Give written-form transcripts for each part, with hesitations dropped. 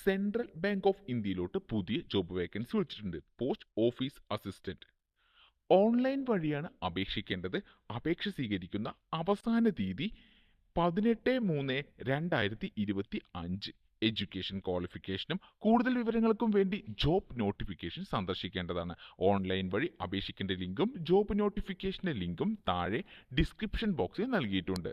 Central bank of ഇന്ത്യയിലോട്ട് പുതിയ job vacancy വിളിച്ചിട്ടുണ്ട്. Post office assistant. Online വഴിയാണ് അപേക്ഷിക്കേണ്ടത്. അപേക്ഷ സ്വീകരിക്കുന്ന അവസാന തീയതി 18/3/2025. എഡ്യൂക്കേഷൻ ക്വാളിഫിക്കേഷനും കൂടുതൽ വിവരങ്ങൾക്കും വേണ്ടി ജോബ് നോട്ടിഫിക്കേഷൻ സന്ദർശിക്കേണ്ടതാണ്. ഓൺലൈൻ വഴി അപേക്ഷിക്കേണ്ട ലിങ്കും ജോബ് നോട്ടിഫിക്കേഷന്റെ ലിങ്കും താഴെ ഡിസ്ക്രിപ്ഷൻ ബോക്സിൽ നൽകിയിട്ടുണ്ട്.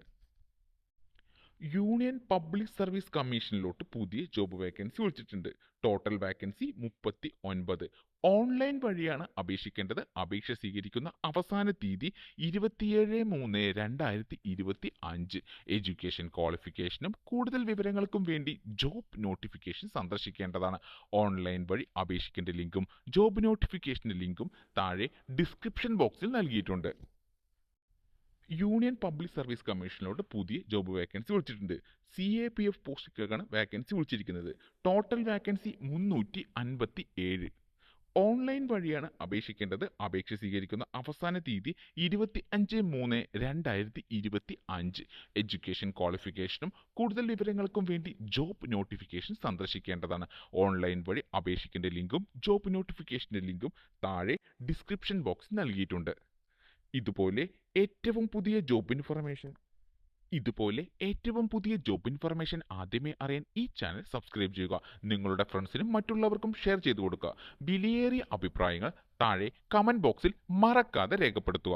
യൂണിയൻ പബ്ലിക് സർവീസ് കമ്മീഷനിലോട്ട് പുതിയ ജോബ് വേക്കൻസി വിളിച്ചിട്ടുണ്ട്. Total vacancy 39. ഓൺലൈൻ വഴിയാണ് അപേക്ഷിക്കേണ്ടത്. അപേക്ഷ സ്വീകരിക്കുന്ന അവസാന തീയതി 27/3/2025. എഡ്യൂക്കേഷൻ ക്വാളിഫിക്കേഷനും കൂടുതൽ വിവരങ്ങൾക്കും വേണ്ടി ജോബ് നോട്ടിഫിക്കേഷൻ സന്ദർശിക്കേണ്ടതാണ്. ഓൺലൈൻ വഴി അപേക്ഷിക്കേണ്ട ലിങ്കും ജോബ് നോട്ടിഫിക്കേഷന്റെ ലിങ്കും താഴെ ഡിസ്ക്രിപ്ഷൻ ബോക്സിൽ നൽകിയിട്ടുണ്ട്. യൂണിയൻ പബ്ലിക് സർവീസ് കമ്മീഷനിലോട്ട് പുതിയ ജോബ് വേക്കൻസി വിളിച്ചിട്ടുണ്ട്. CAPF പോസ്റ്റുകൾക്കാണ് വേക്കൻസി വിളിച്ചിരിക്കുന്നത്. Total vacancy 357. ഓൺലൈൻ വഴിയാണ് അപേക്ഷിക്കേണ്ടത്. അപേക്ഷ സ്വീകരിക്കുന്ന അവസാന തീയതി 25/3/2025. എഡ്യൂക്കേഷൻ ക്വാളിഫിക്കേഷനും കൂടുതൽ വിവരങ്ങൾക്കും വേണ്ടി ജോബ് നോട്ടിഫിക്കേഷൻ സന്ദർശിക്കേണ്ടതാണ്. ഓൺലൈൻ വഴി അപേക്ഷിക്കേണ്ട ലിങ്കും ജോബ് നോട്ടിഫിക്കേഷന്റെ ലിങ്കും താഴെ ഡിസ്ക്രിപ്ഷൻ ബോക്സിൽ നൽകിയിട്ടുണ്ട്. ഇതുപോലെ ഏറ്റവും പുതിയ ജോബ് ഇൻഫർമേഷൻ ആദ്യമേ അറിയാൻ ഈ ചാനൽ സബ്സ്ക്രൈബ് ചെയ്യുക. നിങ്ങളുടെ ഫ്രണ്ട്സിനും മറ്റുള്ളവർക്കും ഷെയർ ചെയ്തു കൊടുക്കുക. വിലയേറിയ അഭിപ്രായങ്ങൾ താഴെ കമന്റ് ബോക്സിൽ മറക്കാതെ രേഖപ്പെടുത്തുക.